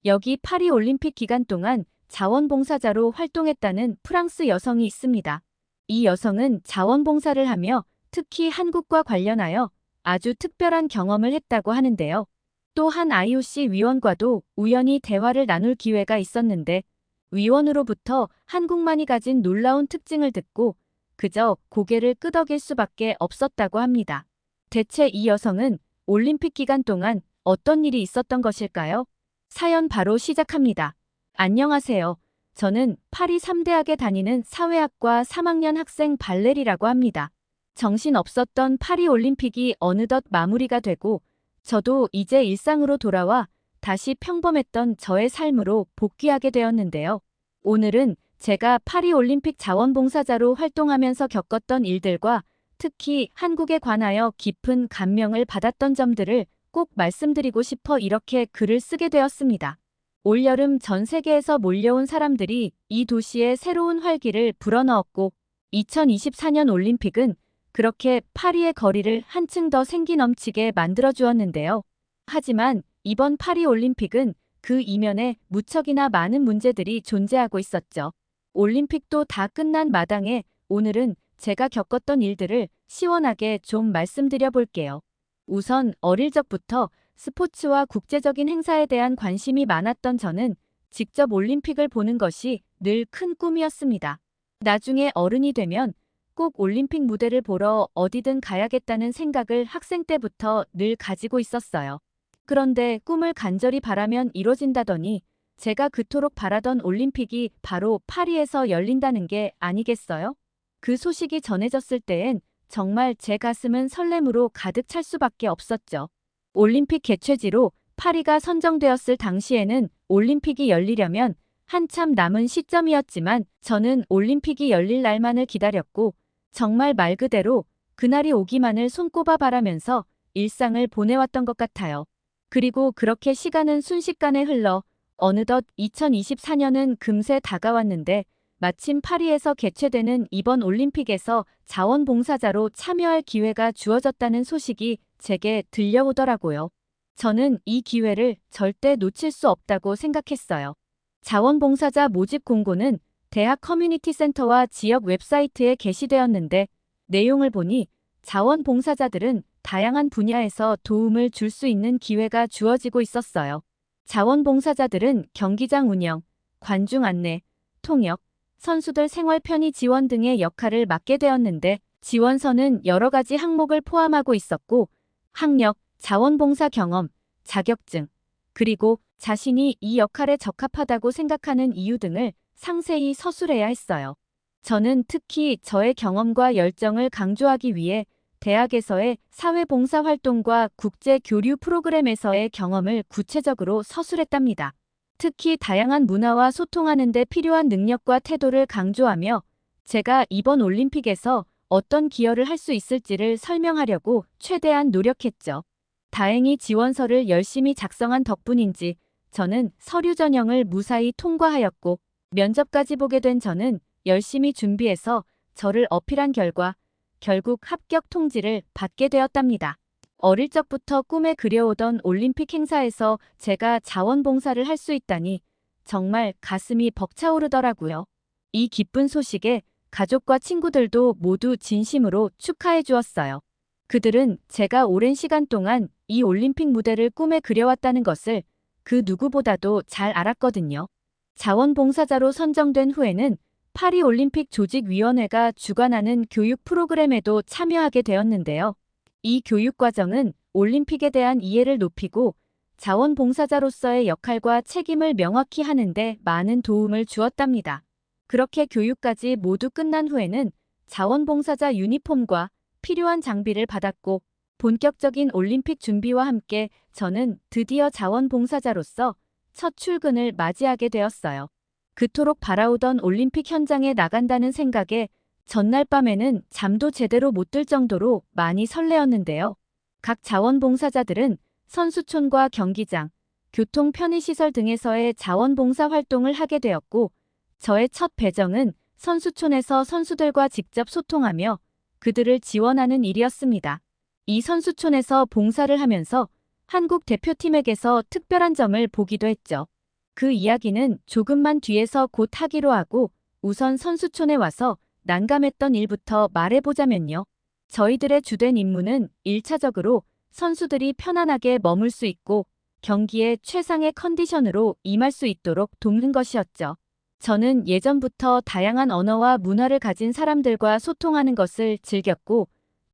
여기 파리 올림픽 기간 동안 자원봉사자로 활동했다는 프랑스 여성이 있습니다. 이 여성은 자원봉사를 하며 특히 한국과 관련하여 아주 특별한 경험을 했다고 하는데요. 또 한 IOC 위원과도 우연히 대화를 나눌 기회가 있었는데 위원으로부터 한국만이 가진 놀라운 특징을 듣고 그저 고개를 끄덕일 수밖에 없었다고 합니다. 대체 이 여성은 올림픽 기간 동안 어떤 일이 있었던 것일까요? 사연 바로 시작합니다. 안녕하세요. 저는 파리 3대학에 다니는 사회학과 3학년 학생 발레리라고 합니다. 정신없었던 파리 올림픽이 어느덧 마무리가 되고 저도 이제 일상으로 돌아와 다시 평범했던 저의 삶으로 복귀하게 되었는데요. 오늘은 제가 파리 올림픽 자원봉사자로 활동하면서 겪었던 일들과 특히 한국에 관하여 깊은 감명을 받았던 점들을 꼭 말씀드리고 싶어 이렇게 글을 쓰게 되었습니다. 올여름 전 세계에서 몰려온 사람들이 이 도시에 새로운 활기를 불어넣었고 2024년 올림픽은 그렇게 파리의 거리를 한층 더 생기 넘치게 만들어주었는데요. 하지만 이번 파리 올림픽은 그 이면에 무척이나 많은 문제들이 존재하고 있었죠. 올림픽도 다 끝난 마당에 오늘은 제가 겪었던 일들을 시원하게 좀 말씀드려 볼게요. 우선 어릴 적부터 스포츠와 국제적인 행사에 대한 관심이 많았던 저는 직접 올림픽을 보는 것이 늘 큰 꿈이었습니다. 나중에 어른이 되면 꼭 올림픽 무대를 보러 어디든 가야겠다는 생각을 학생 때부터 늘 가지고 있었어요. 그런데 꿈을 간절히 바라면 이뤄진다더니 제가 그토록 바라던 올림픽이 바로 파리에서 열린다는 게 아니겠어요? 그 소식이 전해졌을 때엔 정말 제 가슴은 설렘으로 가득 찰 수밖에 없었죠. 올림픽 개최지로 파리가 선정되었을 당시에는 올림픽이 열리려면 한참 남은 시점이었지만 저는 올림픽이 열릴 날만을 기다렸고 정말 말 그대로 그날이 오기만을 손꼽아 바라면서 일상을 보내왔던 것 같아요. 그리고 그렇게 시간은 순식간에 흘러 어느덧 2024년은 금세 다가왔는데 마침 파리에서 개최되는 이번 올림픽에서 자원봉사자로 참여할 기회가 주어졌다는 소식이 제게 들려오더라고요. 저는 이 기회를 절대 놓칠 수 없다고 생각했어요. 자원봉사자 모집 공고는 대학 커뮤니티 센터와 지역 웹사이트에 게시되었는데 내용을 보니 자원봉사자들은 다양한 분야에서 도움을 줄 수 있는 기회가 주어지고 있었어요. 자원봉사자들은 경기장 운영, 관중 안내, 통역, 선수들 생활 편의 지원 등의 역할을 맡게 되었는데 지원서는 여러 가지 항목을 포함하고 있었고 학력, 자원봉사 경험, 자격증, 그리고 자신이 이 역할에 적합하다고 생각하는 이유 등을 상세히 서술해야 했어요. 저는 특히 저의 경험과 열정을 강조하기 위해 대학에서의 사회봉사 활동과 국제 교류 프로그램에서의 경험을 구체적으로 서술했답니다. 특히 다양한 문화와 소통하는 데 필요한 능력과 태도를 강조하며 제가 이번 올림픽에서 어떤 기여를 할 수 있을지를 설명하려고 최대한 노력했죠. 다행히 지원서를 열심히 작성한 덕분인지 저는 서류 전형을 무사히 통과하였고 면접까지 보게 된 저는 열심히 준비해서 저를 어필한 결과 결국 합격 통지를 받게 되었답니다. 어릴 적부터 꿈에 그려오던 올림픽 행사에서 제가 자원봉사를 할 수 있다니 정말 가슴이 벅차오르더라고요. 이 기쁜 소식에 가족과 친구들도 모두 진심으로 축하해 주었어요. 그들은 제가 오랜 시간 동안 이 올림픽 무대를 꿈에 그려왔다는 것을 그 누구보다도 잘 알았거든요. 자원봉사자로 선정된 후에는 파리 올림픽 조직위원회가 주관하는 교육 프로그램에도 참여하게 되었는데요. 이 교육 과정은 올림픽에 대한 이해를 높이고 자원봉사자로서의 역할과 책임을 명확히 하는데 많은 도움을 주었답니다. 그렇게 교육까지 모두 끝난 후에는 자원봉사자 유니폼과 필요한 장비를 받았고 본격적인 올림픽 준비와 함께 저는 드디어 자원봉사자로서 첫 출근을 맞이하게 되었어요. 그토록 바라오던 올림픽 현장에 나간다는 생각에 전날 밤에는 잠도 제대로 못 들 정도로 많이 설레었는데요. 각 자원봉사자들은 선수촌과 경기장, 교통 편의시설 등에서의 자원봉사 활동을 하게 되었고 저의 첫 배정은 선수촌에서 선수들과 직접 소통하며 그들을 지원하는 일이었습니다. 이 선수촌에서 봉사를 하면서 한국 대표팀에게서 특별한 점을 보기도 했죠. 그 이야기는 조금만 뒤에서 곧 하기로 하고 우선 선수촌에 와서 난감했던 일부터 말해보자면요. 저희들의 주된 임무는 1차적으로 선수들이 편안하게 머물 수 있고 경기에 최상의 컨디션으로 임할 수 있도록 돕는 것이었죠. 저는 예전부터 다양한 언어와 문화를 가진 사람들과 소통하는 것을 즐겼고,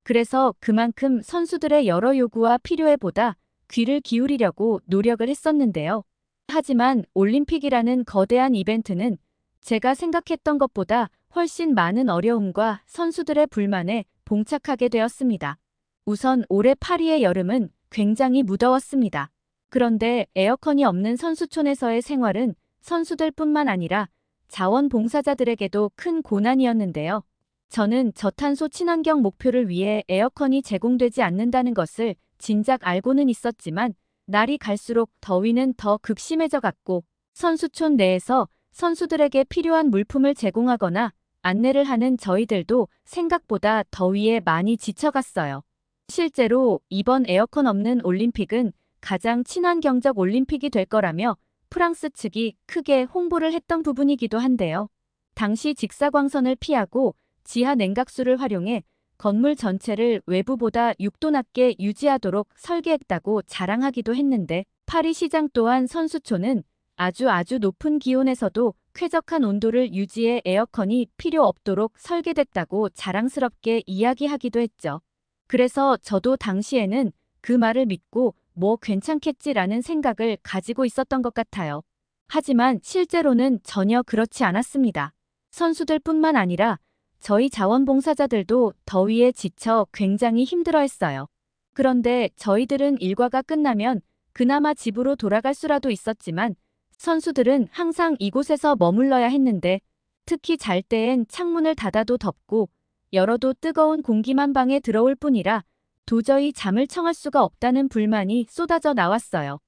그래서 그만큼 선수들의 여러 요구와 필요에 보다 귀를 기울이려고 노력을 했었는데요. 하지만 올림픽이라는 거대한 이벤트는 제가 생각했던 것보다 훨씬 많은 어려움과 선수들의 불만에 봉착하게 되었습니다. 우선 올해 파리의 여름은 굉장히 무더웠습니다. 그런데 에어컨이 없는 선수촌에서의 생활은 선수들뿐만 아니라 자원봉사자들에게도 큰 고난이었는데요. 저는 저탄소 친환경 목표를 위해 에어컨이 제공되지 않는다는 것을 진작 알고는 있었지만 날이 갈수록 더위는 더 극심해져 갔고 선수촌 내에서 선수들에게 필요한 물품을 제공하거나 안내를 하는 저희들도 생각보다 더위에 많이 지쳐갔어요. 실제로 이번 에어컨 없는 올림픽은 가장 친환경적 올림픽이 될 거라며 프랑스 측이 크게 홍보를 했던 부분이기도 한데요. 당시 직사광선을 피하고 지하 냉각수를 활용해 건물 전체를 외부보다 6도 낮게 유지하도록 설계했다고 자랑하기도 했는데 파리 시장 또한 선수촌은 아주 높은 기온에서도 쾌적한 온도를 유지해 에어컨이 필요 없도록 설계됐다고 자랑스럽게 이야기하기도 했죠. 그래서 저도 당시에는 그 말을 믿고 뭐 괜찮겠지라는 생각을 가지고 있었던 것 같아요. 하지만 실제로는 전혀 그렇지 않았습니다. 선수들뿐만 아니라 저희 자원봉사자들도 더위에 지쳐 굉장히 힘들어했어요. 그런데 저희들은 일과가 끝나면 그나마 집으로 돌아갈 수라도 있었지만 선수들은 항상 이곳에서 머물러야 했는데 특히 잘 때엔 창문을 닫아도 덥고 열어도 뜨거운 공기만 방에 들어올 뿐이라 도저히 잠을 청할 수가 없다는 불만이 쏟아져 나왔어요.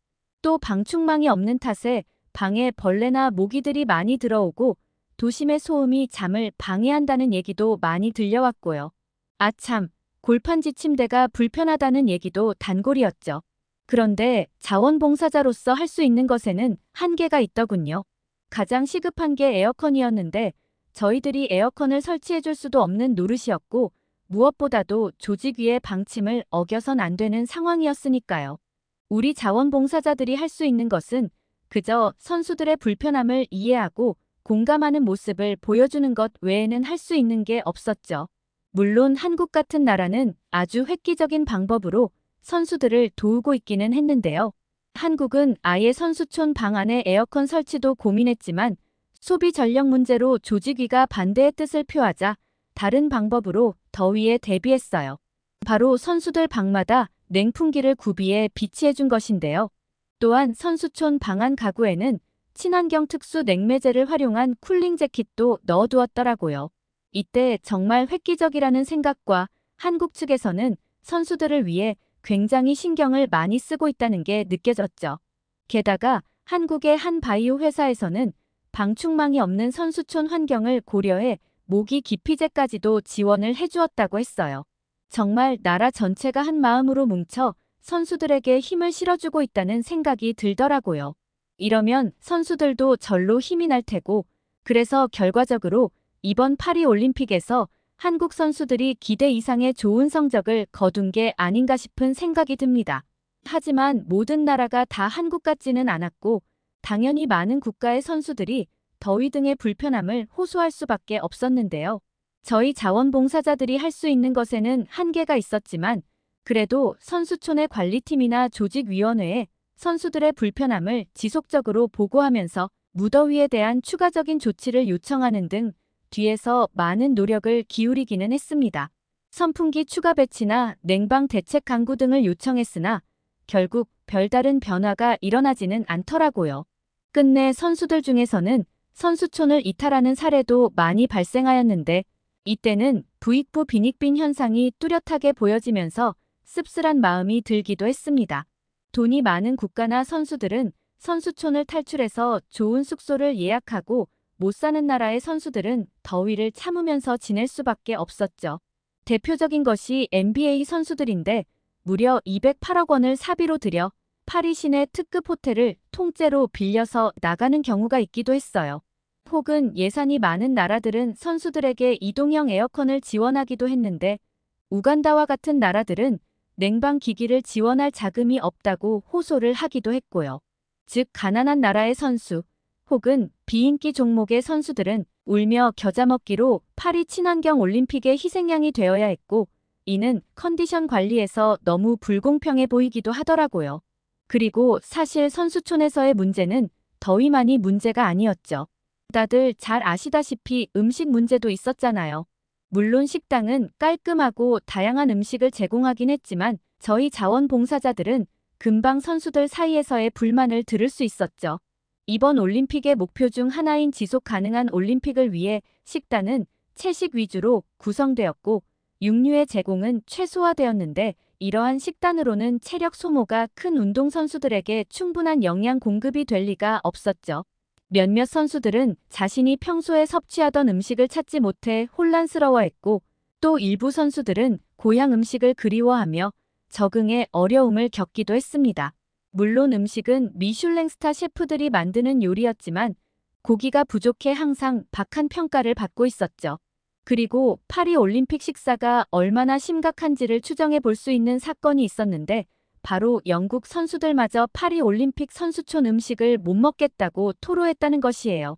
또 방충망이 없는 탓에 방에 벌레나 모기들이 많이 들어오고 도심의 소음이 잠을 방해한다는 얘기도 많이 들려왔고요. 아참, 골판지 침대가 불편하다는 얘기도 단골이었죠. 그런데 자원봉사자로서 할 수 있는 것에는 한계가 있더군요. 가장 시급한 게 에어컨이었는데 저희들이 에어컨을 설치해줄 수도 없는 노릇이었고 무엇보다도 조직 위의 방침을 어겨선 안 되는 상황이었으니까요. 우리 자원봉사자들이 할 수 있는 것은 그저 선수들의 불편함을 이해하고 공감하는 모습을 보여주는 것 외에는 할 수 있는 게 없었죠. 물론 한국 같은 나라는 아주 획기적인 방법으로 선수들을 도우고 있기는 했는데요. 한국은 아예 선수촌 방 안에 에어컨 설치도 고민했지만 소비 전력 문제로 조직위가 반대의 뜻을 표하자 다른 방법으로 더위에 대비했어요. 바로 선수들 방마다 냉풍기를 구비해 비치해준 것인데요. 또한 선수촌 방 안 가구에는 친환경 특수 냉매제를 활용한 쿨링 재킷도 넣어두었더라고요. 이때 정말 획기적이라는 생각과 한국 측에서는 선수들을 위해 굉장히 신경을 많이 쓰고 있다는 게 느껴졌죠. 게다가 한국의 한 바이오 회사에서는 방충망이 없는 선수촌 환경을 고려해 모기 기피제까지도 지원을 해주었다고 했어요. 정말 나라 전체가 한 마음으로 뭉쳐 선수들에게 힘을 실어주고 있다는 생각이 들더라고요. 이러면 선수들도 절로 힘이 날 테고, 그래서 결과적으로 이번 파리 올림픽에서 한국 선수들이 기대 이상의 좋은 성적을 거둔 게 아닌가 싶은 생각이 듭니다. 하지만 모든 나라가 다 한국 같지는 않았고 당연히 많은 국가의 선수들이 더위 등의 불편함을 호소할 수밖에 없었는데요. 저희 자원봉사자들이 할 수 있는 것에는 한계가 있었지만 그래도 선수촌의 관리팀이나 조직위원회에 선수들의 불편함을 지속적으로 보고하면서 무더위에 대한 추가적인 조치를 요청하는 등 뒤에서 많은 노력을 기울이기는 했습니다. 선풍기 추가 배치나 냉방 대책 강구 등을 요청했으나 결국 별다른 변화가 일어나지는 않더라고요. 끝내 선수들 중에서는 선수촌을 이탈하는 사례도 많이 발생하였는데 이때는 부익부 빈익빈 현상이 뚜렷하게 보여지면서 씁쓸한 마음이 들기도 했습니다. 돈이 많은 국가나 선수들은 선수촌을 탈출해서 좋은 숙소를 예약하고 못 사는 나라의 선수들은 더위를 참으면서 지낼 수밖에 없었죠. 대표적인 것이 NBA 선수들인데 무려 208억 원을 사비로 들여 파리 시내 특급 호텔을 통째로 빌려서 나가는 경우가 있기도 했어요. 혹은 예산이 많은 나라들은 선수들에게 이동형 에어컨을 지원하기도 했는데 우간다와 같은 나라들은 냉방 기기를 지원할 자금이 없다고 호소를 하기도 했고요. 즉 가난한 나라의 선수 혹은 비인기 종목의 선수들은 울며 겨자 먹기로 파리 친환경 올림픽의 희생양이 되어야 했고 이는 컨디션 관리에서 너무 불공평해 보이기도 하더라고요. 그리고 사실 선수촌에서의 문제는 더위만이 문제가 아니었죠. 다들 잘 아시다시피 음식 문제도 있었잖아요. 물론 식당은 깔끔하고 다양한 음식을 제공하긴 했지만 저희 자원봉사자들은 금방 선수들 사이에서의 불만을 들을 수 있었죠. 이번 올림픽의 목표 중 하나인 지속 가능한 올림픽을 위해 식단은 채식 위주로 구성되었고 육류의 제공은 최소화되었는데 이러한 식단으로는 체력 소모가 큰 운동선수들에게 충분한 영양 공급이 될 리가 없었죠. 몇몇 선수들은 자신이 평소에 섭취하던 음식을 찾지 못해 혼란스러워했고 또 일부 선수들은 고향 음식을 그리워하며 적응에 어려움을 겪기도 했습니다. 물론 음식은 미슐랭 스타 셰프들이 만드는 요리였지만 고기가 부족해 항상 박한 평가를 받고 있었죠. 그리고 파리 올림픽 식사가 얼마나 심각한지를 추정해 볼 수 있는 사건이 있었는데 바로 영국 선수들마저 파리 올림픽 선수촌 음식을 못 먹겠다고 토로했다는 것이에요.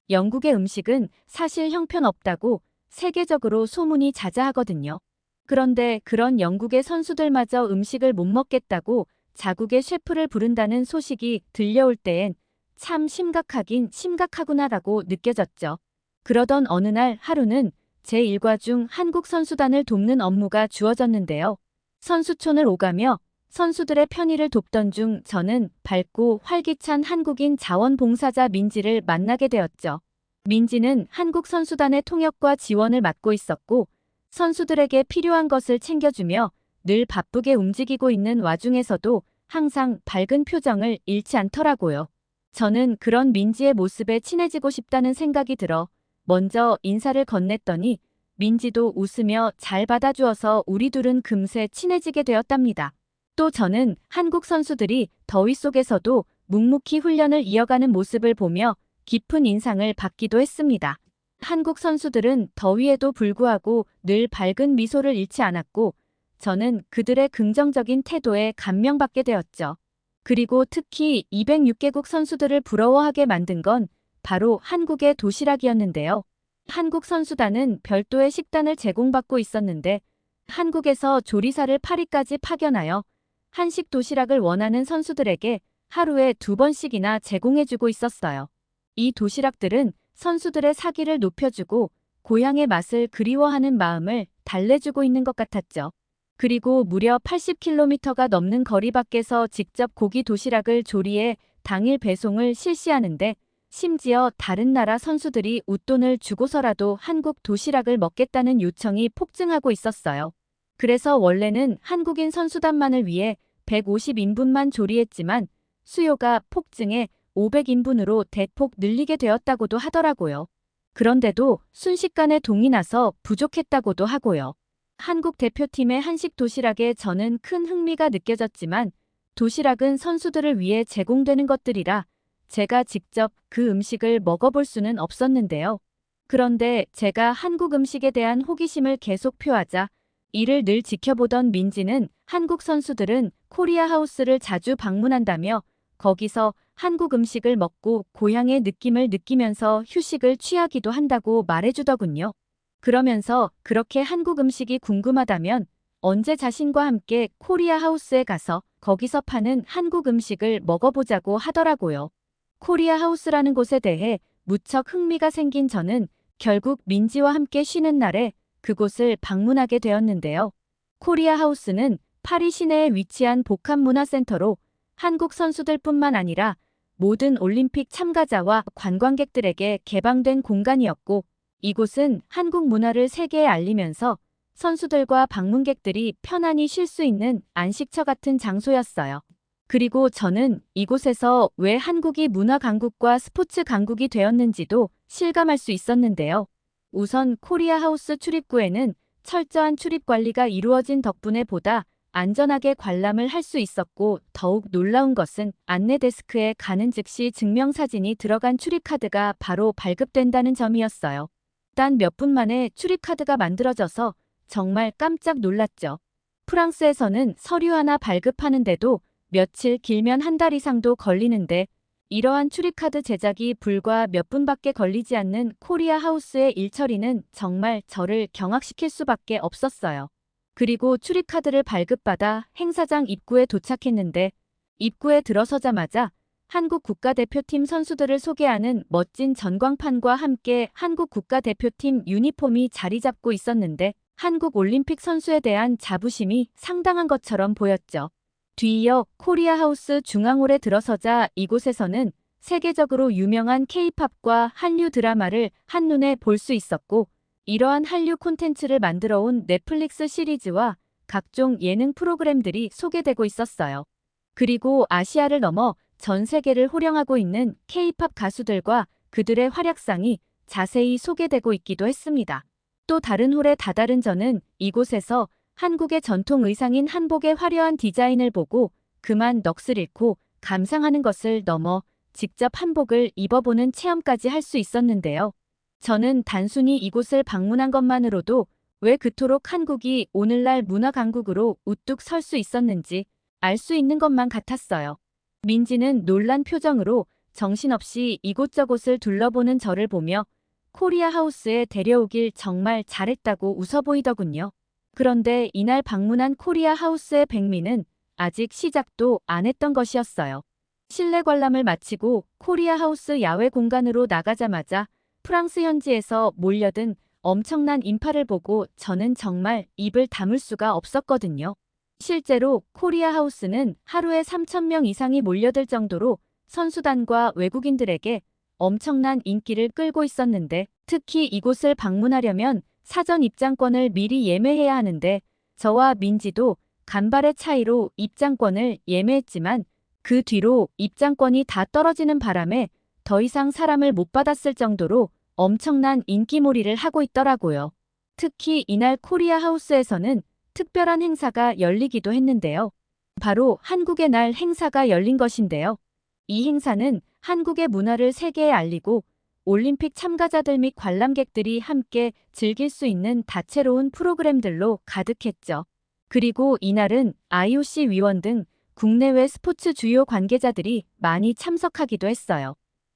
영국의 음식은 사실 형편없다고 세계적으로 소문이 자자하거든요. 그런데 그런 영국의 선수들마저 음식을 못 먹겠다고 자국의 셰프를 부른다는 소식이 들려올 때엔 참 심각하긴 심각하구나라고 느껴졌죠. 그러던 어느 날 하루는 제 일과 중 한국 선수단을 돕는 업무가 주어졌는데요. 선수촌을 오가며 선수들의 편의를 돕던 중 저는 밝고 활기찬 한국인 자원봉사자 민지를 만나게 되었죠. 민지는 한국 선수단의 통역과 지원을 맡고 있었고 선수들에게 필요한 것을 챙겨주며 늘 바쁘게 움직이고 있는 와중에서도 항상 밝은 표정을 잃지 않더라고요. 저는 그런 민지의 모습에 친해지고 싶다는 생각이 들어 먼저 인사를 건넸더니 민지도 웃으며 잘 받아주어서 우리 둘은 금세 친해지게 되었답니다. 또 저는 한국 선수들이 더위 속에서도 묵묵히 훈련을 이어가는 모습을 보며 깊은 인상을 받기도 했습니다. 한국 선수들은 더위에도 불구하고 늘 밝은 미소를 잃지 않았고 저는 그들의 긍정적인 태도에 감명받게 되었죠. 그리고 특히 206개국 선수들을 부러워하게 만든 건 바로 한국의 도시락이었는데요. 한국 선수단은 별도의 식단을 제공받고 있었는데 한국에서 조리사를 파리까지 파견하여 한식 도시락을 원하는 선수들에게 하루에 2번씩이나 제공해주고 있었어요. 이 도시락들은 선수들의 사기를 높여주고 고향의 맛을 그리워하는 마음을 달래주고 있는 것 같았죠. 그리고 무려 80km가 넘는 거리 밖에서 직접 고기 도시락을 조리해 당일 배송을 실시하는데 심지어 다른 나라 선수들이 웃돈을 주고서라도 한국 도시락을 먹겠다는 요청이 폭증하고 있었어요. 그래서 원래는 한국인 선수단만을 위해 150인분만 조리했지만 수요가 폭증해 500인분으로 대폭 늘리게 되었다고도 하더라고요. 그런데도 순식간에 동이 나서 부족했다고도 하고요. 한국 대표팀의 한식 도시락에 저는 큰 흥미가 느껴졌지만 도시락은 선수들을 위해 제공되는 것들이라 제가 직접 그 음식을 먹어볼 수는 없었는데요. 그런데 제가 한국 음식에 대한 호기심을 계속 표하자 이를 늘 지켜보던 민지는 한국 선수들은 코리아 하우스를 자주 방문한다며 거기서 한국 음식을 먹고 고향의 느낌을 느끼면서 휴식을 취하기도 한다고 말해주더군요. 그러면서 그렇게 한국 음식이 궁금하다면 언제 자신과 함께 코리아 하우스에 가서 거기서 파는 한국 음식을 먹어보자고 하더라고요. 코리아 하우스라는 곳에 대해 무척 흥미가 생긴 저는 결국 민지와 함께 쉬는 날에 그곳을 방문하게 되었는데요. 코리아 하우스는 파리 시내에 위치한 복합문화센터로 한국 선수들뿐만 아니라 모든 올림픽 참가자와 관광객들에게 개방된 공간이었고 이곳은 한국 문화를 세계에 알리면서 선수들과 방문객들이 편안히 쉴 수 있는 안식처 같은 장소였어요. 그리고 저는 이곳에서 왜 한국이 문화 강국과 스포츠 강국이 되었는지도 실감할 수 있었는데요. 우선 코리아 하우스 출입구에는 철저한 출입 관리가 이루어진 덕분에 보다 안전하게 관람을 할 수 있었고 더욱 놀라운 것은 안내 데스크에 가는 즉시 증명사진이 들어간 출입카드가 바로 발급된다는 점이었어요. 단 몇 분 만에 출입카드가 만들어져서 정말 깜짝 놀랐죠. 프랑스에서는 서류 하나 발급하는데도 며칠 길면 한 달 이상도 걸리는데 이러한 출입카드 제작이 불과 몇 분밖에 걸리지 않는 코리아 하우스의 일처리는 정말 저를 경악시킬 수밖에 없었어요. 그리고 출입카드를 발급받아 행사장 입구에 도착했는데 입구에 들어서자마자 한국 국가대표팀 선수들을 소개하는 멋진 전광판과 함께 한국 국가대표팀 유니폼이 자리 잡고 있었는데 한국 올림픽 선수에 대한 자부심이 상당한 것처럼 보였죠. 뒤이어 코리아 하우스 중앙홀에 들어서자 이곳에서는 세계적으로 유명한 K-팝과 한류 드라마를 한눈에 볼 수 있었고 이러한 한류 콘텐츠를 만들어 온 넷플릭스 시리즈와 각종 예능 프로그램들이 소개되고 있었어요. 그리고 아시아를 넘어 전 세계를 호령하고 있는 K-팝 가수들과 그들의 활약상이 자세히 소개되고 있기도 했습니다. 또 다른 홀의 다다른 저는 이곳에서 한국의 전통 의상인 한복의 화려한 디자인을 보고 그만 넋을 잃고 감상하는 것을 넘어 직접 한복을 입어보는 체험까지 할 수 있었는데요. 저는 단순히 이곳을 방문한 것만으로도 왜 그토록 한국이 오늘날 문화 강국으로 우뚝 설 수 있었는지 알 수 있는 것만 같았어요. 민지는 놀란 표정으로 정신없이 이곳저곳을 둘러보는 저를 보며 코리아 하우스에 데려오길 정말 잘했다고 웃어 보이더군요. 그런데 이날 방문한 코리아 하우스의 백미는 아직 시작도 안 했던 것이었어요. 실내 관람을 마치고 코리아 하우스 야외 공간으로 나가자마자 프랑스 현지에서 몰려든 엄청난 인파를 보고 저는 정말 입을 다물 수가 없었거든요. 실제로 코리아 하우스는 하루에 3,000명 이상이 몰려들 정도로 선수단과 외국인들에게 엄청난 인기를 끌고 있었는데 특히 이곳을 방문하려면 사전 입장권을 미리 예매해야 하는데 저와 민지도 간발의 차이로 입장권을 예매했지만 그 뒤로 입장권이 다 떨어지는 바람에 더 이상 사람을 못 받았을 정도로 엄청난 인기몰이를 하고 있더라고요. 특히 이날 코리아 하우스에서는 특별한 행사가 열리기도 했는데요. 바로 한국의 날 행사가 열린 것인데요. 이 행사는 한국의 문화를 세계에 알리고 올림픽 참가자들 및 관람객들이 함께 즐길 수 있는 다채로운 프로그램들로 가득했죠. 그리고 이날은 IOC 위원 등 국내외 스포츠 주요 관계자들이 많이 참석하기도 했어요.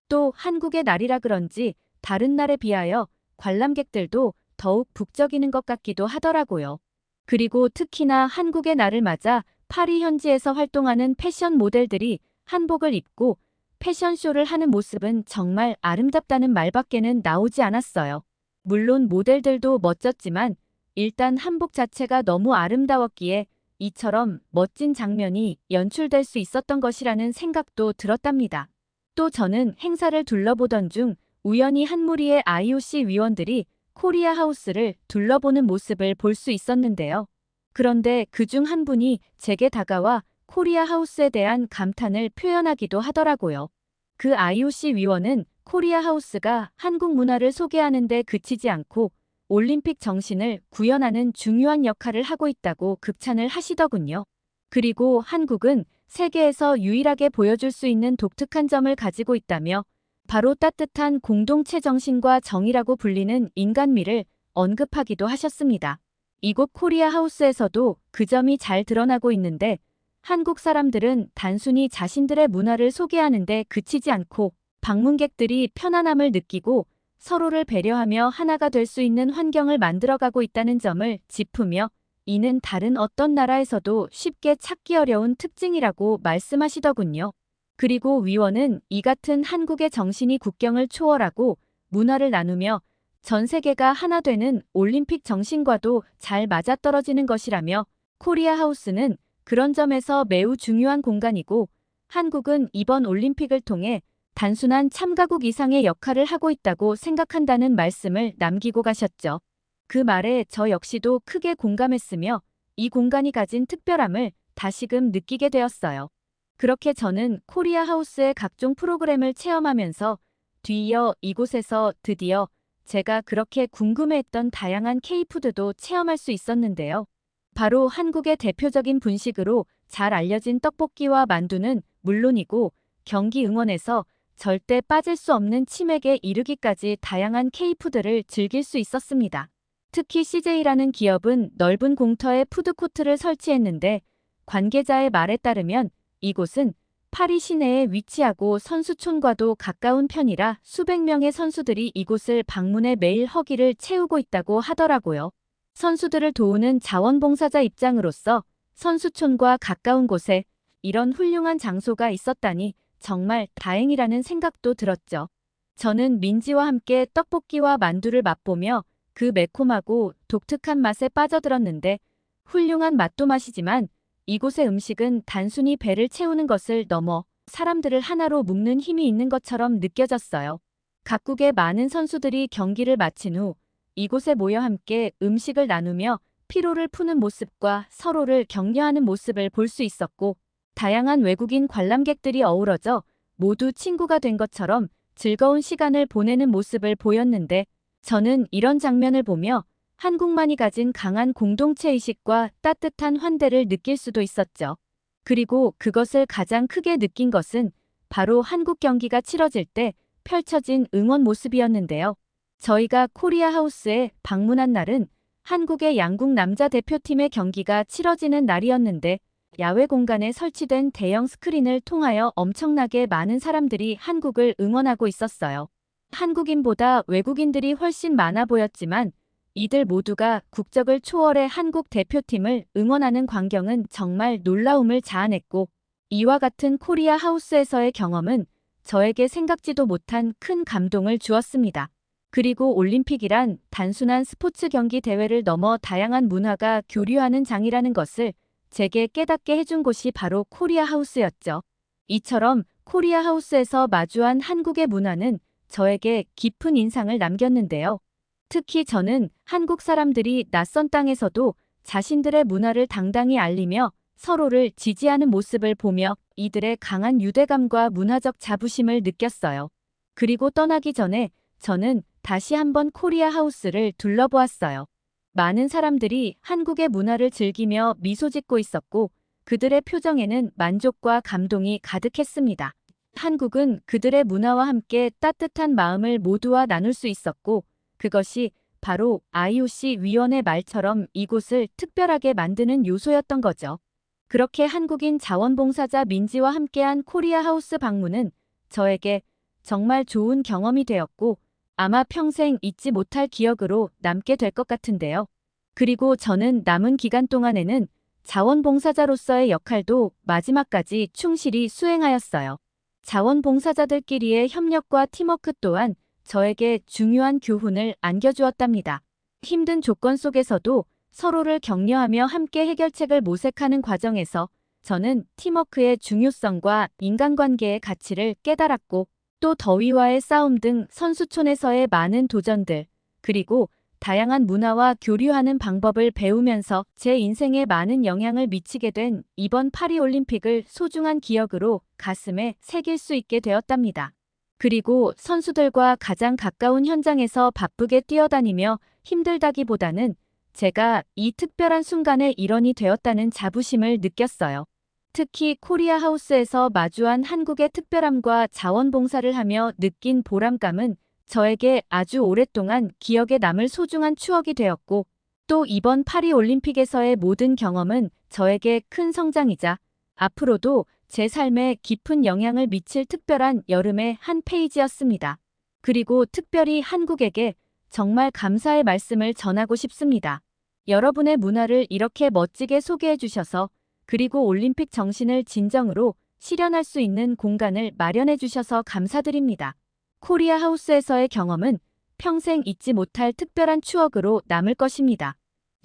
또 한국의 날이라 그런지 다른 날에 비하여 관람객들도 더욱 북적이는 것 같기도 하더라고요. 그리고 특히나 한국의 날을 맞아 파리 현지에서 활동하는 패션 모델들이 한복을 입고 패션쇼를 하는 모습은 정말 아름답다는 말밖에는 나오지 않았어요. 물론 모델들도 멋졌지만 일단 한복 자체가 너무 아름다웠기에 이처럼 멋진 장면이 연출될 수 있었던 것이라는 생각도 들었답니다. 또 저는 행사를 둘러보던 중 우연히 한 무리의 IOC 위원들이 코리아 하우스를 둘러보는 모습을 볼 수 있었는데요. 그런데 그중 한 분이 제게 다가와 코리아 하우스에 대한 감탄을 표현하기도 하더라고요. 그 IOC 위원은 코리아 하우스가 한국 문화를 소개하는 데 그치지 않고 올림픽 정신을 구현하는 중요한 역할을 하고 있다고 극찬을 하시더군요. 그리고 한국은 세계에서 유일하게 보여줄 수 있는 독특한 점을 가지고 있다며 바로 따뜻한 공동체 정신과 정의라고 불리는 인간미를 언급하기도 하셨습니다. 이곳 코리아 하우스에서도 그 점이 잘 드러나고 있는데 한국 사람들은 단순히 자신들의 문화를 소개하는 데 그치지 않고 방문객들이 편안함을 느끼고 서로를 배려하며 하나가 될 수 있는 환경을 만들어가고 있다는 점을 짚으며 이는 다른 어떤 나라에서도 쉽게 찾기 어려운 특징이라고 말씀하시더군요. 그리고 위원은 이 같은 한국의 정신이 국경을 초월하고 문화를 나누며 전 세계가 하나 되는 올림픽 정신과도 잘 맞아떨어지는 것이라며 코리아 하우스는 그런 점에서 매우 중요한 공간이고 한국은 이번 올림픽을 통해 단순한 참가국 이상의 역할을 하고 있다고 생각한다는 말씀을 남기고 가셨죠. 그 말에 저 역시도 크게 공감했으며 이 공간이 가진 특별함을 다시금 느끼게 되었어요. 그렇게 저는 코리아 하우스의 각종 프로그램을 체험하면서 뒤이어 이곳에서 드디어 제가 그렇게 궁금해했던 다양한 K푸드도 체험할 수 있었는데요. 바로 한국의 대표적인 분식으로 잘 알려진 떡볶이와 만두는 물론이고 경기 응원에서 절대 빠질 수 없는 치맥에 이르기까지 다양한 K푸드를 즐길 수 있었습니다. 특히 CJ라는 기업은 넓은 공터에 푸드코트를 설치했는데 관계자의 말에 따르면 이곳은 파리 시내에 위치하고 선수촌과도 가까운 편이라 수백 명의 선수들이 이곳을 방문해 매일 허기를 채우고 있다고 하더라고요. 선수들을 도우는 자원봉사자 입장으로서 선수촌과 가까운 곳에 이런 훌륭한 장소가 있었다니 정말 다행이라는 생각도 들었죠. 저는 민지와 함께 떡볶이와 만두를 맛보며 그 매콤하고 독특한 맛에 빠져들었는데 훌륭한 맛도 맛이지만 이곳의 음식은 단순히 배를 채우는 것을 넘어 사람들을 하나로 묶는 힘이 있는 것처럼 느껴졌어요. 각국의 많은 선수들이 경기를 마친 후 이곳에 모여 함께 음식을 나누며 피로를 푸는 모습과 서로를 격려하는 모습을 볼 수 있었고 다양한 외국인 관람객들이 어우러져 모두 친구가 된 것처럼 즐거운 시간을 보내는 모습을 보였는데 저는 이런 장면을 보며 한국만이 가진 강한 공동체의식과 따뜻한 환대를 느낄 수도 있었죠. 그리고 그것을 가장 크게 느낀 것은 바로 한국 경기가 치러질 때 펼쳐진 응원 모습이었는데요. 저희가 코리아 하우스에 방문한 날은 한국의 양궁 남자 대표팀의 경기가 치러지는 날이었는데 야외 공간에 설치된 대형 스크린을 통하여 엄청나게 많은 사람들이 한국을 응원하고 있었어요. 한국인보다 외국인들이 훨씬 많아 보였지만 이들 모두가 국적을 초월해 한국 대표팀을 응원하는 광경은 정말 놀라움을 자아냈고 이와 같은 코리아 하우스에서의 경험은 저에게 생각지도 못한 큰 감동을 주었습니다. 그리고 올림픽이란 단순한 스포츠 경기 대회를 넘어 다양한 문화가 교류하는 장이라는 것을 제게 깨닫게 해준 곳이 바로 코리아 하우스였죠. 이처럼 코리아 하우스에서 마주한 한국의 문화는 저에게 깊은 인상을 남겼는데요. 특히 저는 한국 사람들이 낯선 땅에서도 자신들의 문화를 당당히 알리며 서로를 지지하는 모습을 보며 이들의 강한 유대감과 문화적 자부심을 느꼈어요. 그리고 떠나기 전에 저는 다시 한번 코리아 하우스를 둘러보았어요. 많은 사람들이 한국의 문화를 즐기며 미소 짓고 있었고 그들의 표정에는 만족과 감동이 가득했습니다. 한국은 그들의 문화와 함께 따뜻한 마음을 모두와 나눌 수 있었고 그것이 바로 IOC 위원의 말처럼 이곳을 특별하게 만드는 요소였던 거죠. 그렇게 한국인 자원봉사자 민지와 함께한 코리아 하우스 방문은 저에게 정말 좋은 경험이 되었고 아마 평생 잊지 못할 기억으로 남게 될 것 같은데요. 그리고 저는 남은 기간 동안에는 자원봉사자로서의 역할도 마지막까지 충실히 수행하였어요. 자원봉사자들끼리의 협력과 팀워크 또한 저에게 중요한 교훈을 안겨주었답니다. 힘든 조건 속에서도 서로를 격려하며 함께 해결책을 모색하는 과정에서 저는 팀워크의 중요성과 인간관계의 가치를 깨달았고 또 더위와의 싸움 등 선수촌에서의 많은 도전들 그리고 다양한 문화와 교류하는 방법을 배우면서 제 인생에 많은 영향을 미치게 된 이번 파리올림픽을 소중한 기억으로 가슴에 새길 수 있게 되었답니다. 그리고 선수들과 가장 가까운 현장에서 바쁘게 뛰어다니며 힘들다기보다는 제가 이 특별한 순간의 일원이 되었다는 자부심을 느꼈어요. 특히 코리아 하우스에서 마주한 한국의 특별함과 자원봉사를 하며 느낀 보람감은 저에게 아주 오랫동안 기억에 남을 소중한 추억이 되었고 또 이번 파리올림픽에서의 모든 경험은 저에게 큰 성장이자 앞으로도 제 삶에 깊은 영향을 미칠 특별한 여름의 한 페이지였습니다. 그리고 특별히 한국에게 정말 감사의 말씀을 전하고 싶습니다. 여러분의 문화를 이렇게 멋지게 소개해 주셔서 그리고 올림픽 정신을 진정으로 실현할 수 있는 공간을 마련해 주셔서 감사드립니다. 코리아 하우스에서의 경험은 평생 잊지 못할 특별한 추억으로 남을 것입니다.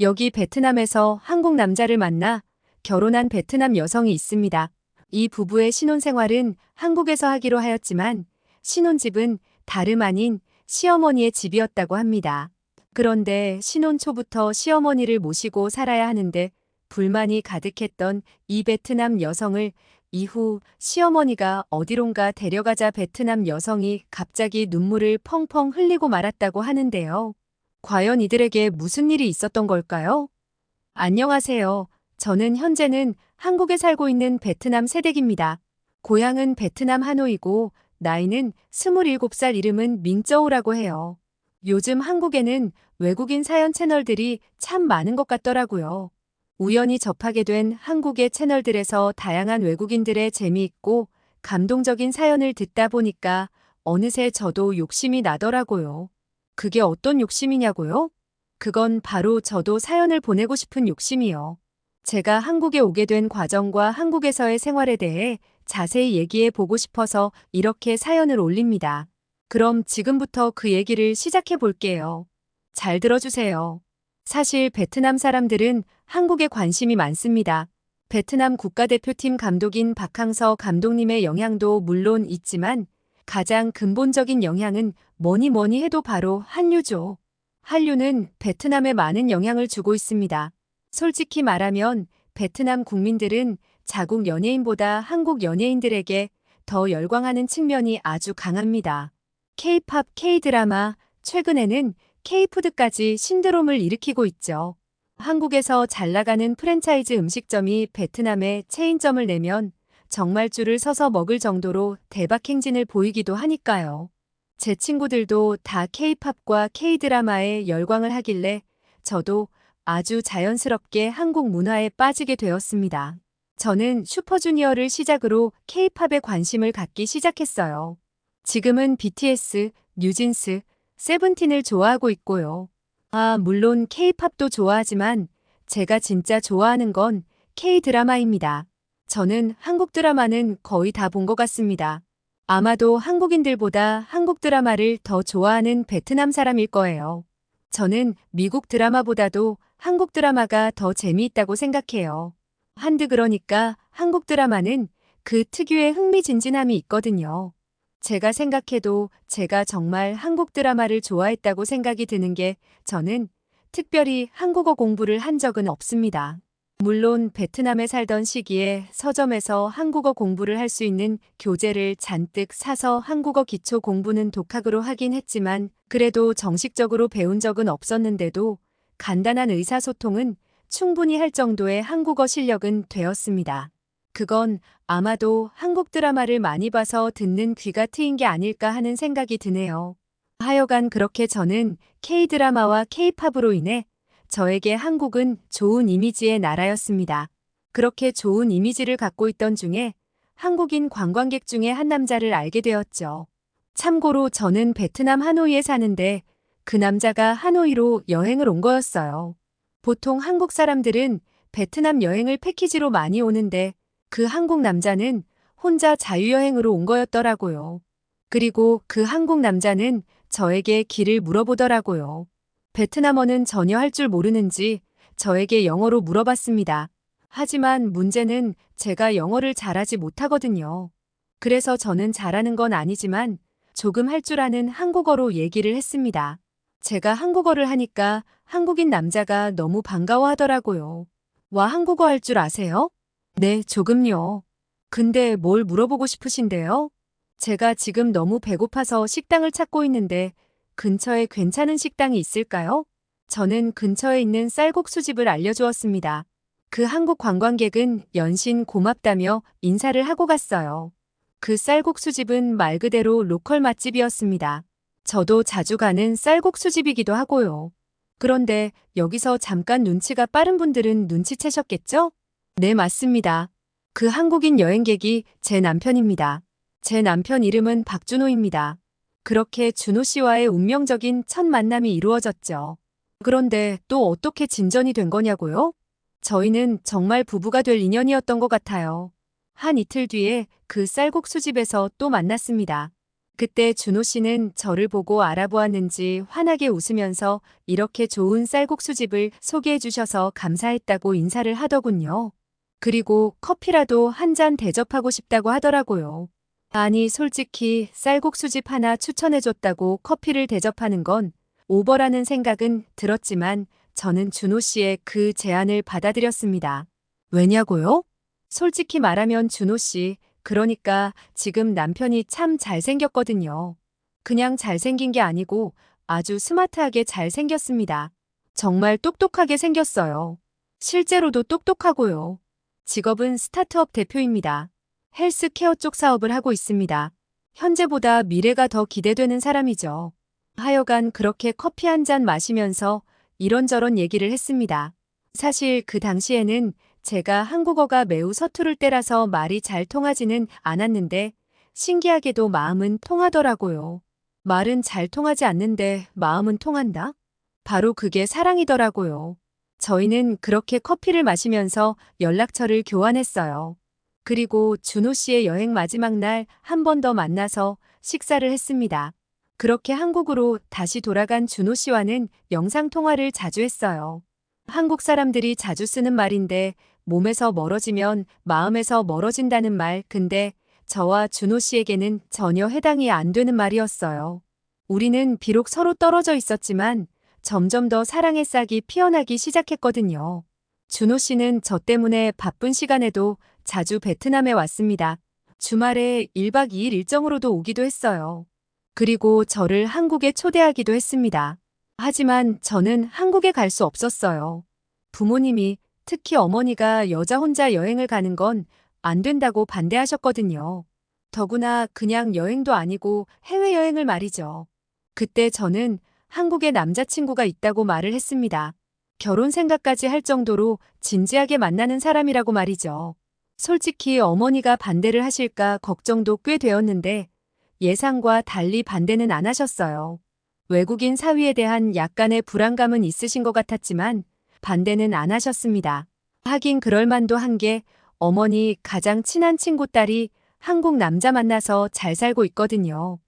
여기 베트남에서 한국 남자를 만나 결혼한 베트남 여성이 있습니다. 이 부부의 신혼생활은 한국에서 하기로 하였지만 신혼집은 다름 아닌 시어머니의 집이었다고 합니다. 그런데 신혼 초부터 시어머니를 모시고 살아야 하는데 불만이 가득했던 이 베트남 여성을 이후 시어머니가 어디론가 데려가자 베트남 여성이 갑자기 눈물을 펑펑 흘리고 말았다고 하는데요. 과연 이들에게 무슨 일이 있었던 걸까요? 안녕하세요. 저는 현재는 한국에 살고 있는 베트남 새댁입니다. 고향은 베트남 하노이고 나이는 27살, 이름은 민쩌오라고 해요. 요즘 한국에는 외국인 사연 채널들이 참 많은 것 같더라고요. 우연히 접하게 된 한국의 채널들에서 다양한 외국인들의 재미있고 감동적인 사연을 듣다 보니까 어느새 저도 욕심이 나더라고요. 그게 어떤 욕심이냐고요? 그건 바로 저도 사연을 보내고 싶은 욕심이요. 제가 한국에 오게 된 과정과 한국에서의 생활에 대해 자세히 얘기해 보고 싶어서 이렇게 사연을 올립니다. 그럼 지금부터 그 얘기를 시작해 볼게요. 잘 들어주세요. 사실 베트남 사람들은 한국에 관심이 많습니다. 베트남 국가대표팀 감독인 박항서 감독님의 영향도 물론 있지만 가장 근본적인 영향은 뭐니 해도 바로 한류죠. 한류는 베트남에 많은 영향을 주고 있습니다. 솔직히 말하면 베트남 국민들은 자국 연예인보다 한국 연예인들에게 더 열광하는 측면이 아주 강합니다. K-팝, K-드라마, 최근에는 K-푸드까지 신드롬을 일으키고 있죠. 한국에서 잘 나가는 프랜차이즈 음식점이 베트남에 체인점을 내면 정말 줄을 서서 먹을 정도로 대박 행진을 보이기도 하니까요. 제 친구들도 다 K-팝과 K-드라마에 열광을 하길래 저도 아주 자연스럽게 한국 문화에 빠지게 되었습니다. 저는 슈퍼주니어를 시작으로 K-팝에 관심을 갖기 시작했어요. 지금은 BTS, 뉴진스, 세븐틴을 좋아하고 있고요. 물론 K-팝도 좋아하지만 제가 진짜 좋아하는 건 K-드라마입니다. 저는 한국 드라마는 거의 다 본 것 같습니다. 아마도 한국인들보다 한국 드라마를 더 좋아하는 베트남 사람일 거예요. 저는 미국 드라마보다도 한국 드라마가 더 재미있다고 생각해요. 한드 그러니까 한국 드라마는 그 특유의 흥미진진함이 있거든요. 제가 생각해도 제가 정말 한국 드라마를 좋아했다고 생각이 드는 게 저는 특별히 한국어 공부를 한 적은 없습니다. 물론 베트남에 살던 시기에 서점에서 한국어 공부를 할 수 있는 교재를 잔뜩 사서 한국어 기초 공부는 독학으로 하긴 했지만 그래도 정식적으로 배운 적은 없었는데도 간단한 의사소통은 충분히 할 정도의 한국어 실력은 되었습니다. 그건 아마도 한국 드라마를 많이 봐서 듣는 귀가 트인 게 아닐까 하는 생각이 드네요. 하여간 그렇게 저는 K-드라마와 K-팝으로 인해 저에게 한국은 좋은 이미지의 나라였습니다. 그렇게 좋은 이미지를 갖고 있던 중에 한국인 관광객 중에 한 남자를 알게 되었죠. 참고로 저는 베트남 하노이에 사는데 그 남자가 하노이로 여행을 온 거였어요. 보통 한국 사람들은 베트남 여행을 패키지로 많이 오는데 그 한국 남자는 혼자 자유여행으로 온 거였더라고요. 그리고 그 한국 남자는 저에게 길을 물어보더라고요. 베트남어는 전혀 할 줄 모르는지 저에게 영어로 물어봤습니다. 하지만 문제는 제가 영어를 잘하지 못하거든요. 그래서 저는 잘하는 건 아니지만 조금 할 줄 아는 한국어로 얘기를 했습니다. 제가 한국어를 하니까 한국인 남자가 너무 반가워하더라고요. 와, 한국어 할 줄 아세요? 네, 조금요. 근데 뭘 물어보고 싶으신데요? 제가 지금 너무 배고파서 식당을 찾고 있는데 근처에 괜찮은 식당이 있을까요? 저는 근처에 있는 쌀국수집을 알려주었습니다. 그 한국 관광객은 연신 고맙다며 인사를 하고 갔어요. 그 쌀국수집은 말 그대로 로컬 맛집이었습니다. 저도 자주 가는 쌀국수집이기도 하고요. 그런데 여기서 잠깐 눈치가 빠른 분들은 눈치채셨겠죠? 네, 맞습니다. 그 한국인 여행객이 제 남편입니다. 제 남편 이름은 박준호입니다. 그렇게 준호 씨와의 운명적인 첫 만남이 이루어졌죠. 그런데 또 어떻게 진전이 된 거냐고요? 저희는 정말 부부가 될 인연이었던 것 같아요. 한 이틀 뒤에 그 쌀국수집에서 또 만났습니다. 그때 준호 씨는 저를 보고 알아보았는지 환하게 웃으면서 이렇게 좋은 쌀국수집을 소개해 주셔서 감사했다고 인사를 하더군요. 그리고 커피라도 한 잔 대접하고 싶다고 하더라고요. 아니, 솔직히 쌀국수집 하나 추천해줬다고 커피를 대접하는 건 오버라는 생각은 들었지만 저는 준호 씨의 그 제안을 받아들였습니다. 왜냐고요? 솔직히 말하면 준호 씨, 그러니까 지금 남편이 참 잘생겼거든요. 그냥 잘생긴 게 아니고 아주 스마트하게 잘생겼습니다. 정말 똑똑하게 생겼어요. 실제로도 똑똑하고요. 직업은 스타트업 대표입니다. 헬스케어 쪽 사업을 하고 있습니다. 현재보다 미래가 더 기대되는 사람이죠. 하여간 그렇게 커피 한 잔 마시면서 이런저런 얘기를 했습니다. 사실 그 당시에는 제가 한국어가 매우 서투를 때라서 말이 잘 통하지는 않았는데 신기하게도 마음은 통하더라고요. 말은 잘 통하지 않는데 마음은 통한다? 바로 그게 사랑이더라고요. 저희는 그렇게 커피를 마시면서 연락처를 교환했어요. 그리고 준호 씨의 여행 마지막 날 한 번 더 만나서 식사를 했습니다. 그렇게 한국으로 다시 돌아간 준호 씨와는 영상통화를 자주 했어요. 한국 사람들이 자주 쓰는 말인데 몸에서 멀어지면 마음에서 멀어진다는 말, 근데 저와 준호 씨에게는 전혀 해당이 안 되는 말이었어요. 우리는 비록 서로 떨어져 있었지만 점점 더 사랑의 싹이 피어나기 시작했거든요. 준호 씨는 저 때문에 바쁜 시간에도 자주 베트남에 왔습니다. 주말에 1박 2일 일정으로도 오기도 했어요. 그리고 저를 한국에 초대하기도 했습니다. 하지만 저는 한국에 갈 수 없었어요. 부모님이, 특히 어머니가 여자 혼자 여행을 가는 건 안 된다고 반대하셨거든요. 더구나 그냥 여행도 아니고 해외여행을 말이죠. 그때 저는 한국에 남자친구가 있다고 말을 했습니다. 결혼 생각까지 할 정도로 진지하게 만나는 사람이라고 말이죠. 솔직히 어머니가 반대를 하실까 걱정도 꽤 되었는데 예상과 달리 반대는 안 하셨어요. 외국인 사위에 대한 약간의 불안감은 있으신 것 같았지만 반대는 안 하셨습니다. 하긴 그럴 만도 한 게 어머니 가장 친한 친구 딸이 한국 남자 만나서 잘 살고 있거든요.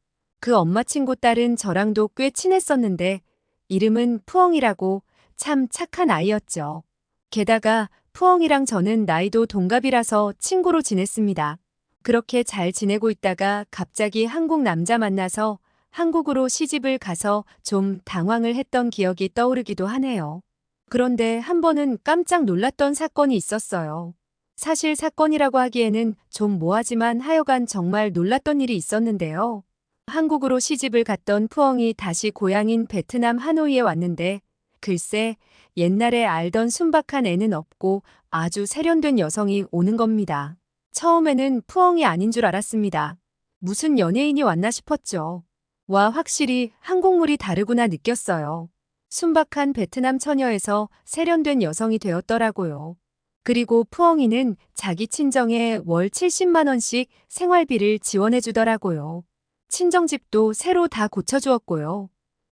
그 엄마 친구 딸은 저랑도 꽤 친했었는데 이름은 푸엉이라고 참 착한 아이였죠. 게다가 푸엉이랑 저는 나이도 동갑이라서 친구로 지냈습니다. 그렇게 잘 지내고 있다가 갑자기 한국 남자 만나서 한국으로 시집을 가서 좀 당황을 했던 기억이 떠오르기도 하네요. 그런데 한 번은 깜짝 놀랐던 사건이 있었어요. 사실 사건이라고 하기에는 좀 뭐하지만 하여간 정말 놀랐던 일이 있었는데요. 한국으로 시집을 갔던 푸엉이 다시 고향인 베트남 하노이에 왔는데 글쎄 옛날에 알던 순박한 애는 없고 아주 세련된 여성이 오는 겁니다. 처음에는 푸엉이 아닌 줄 알았습니다. 무슨 연예인이 왔나 싶었죠. 와, 확실히 한국물이 다르구나 느꼈어요. 순박한 베트남 처녀에서 세련된 여성이 되었더라고요. 그리고 푸엉이는 자기 친정에 월 70만 원씩 생활비를 지원해 주더라고요. 친정집도 새로 다 고쳐주었고요.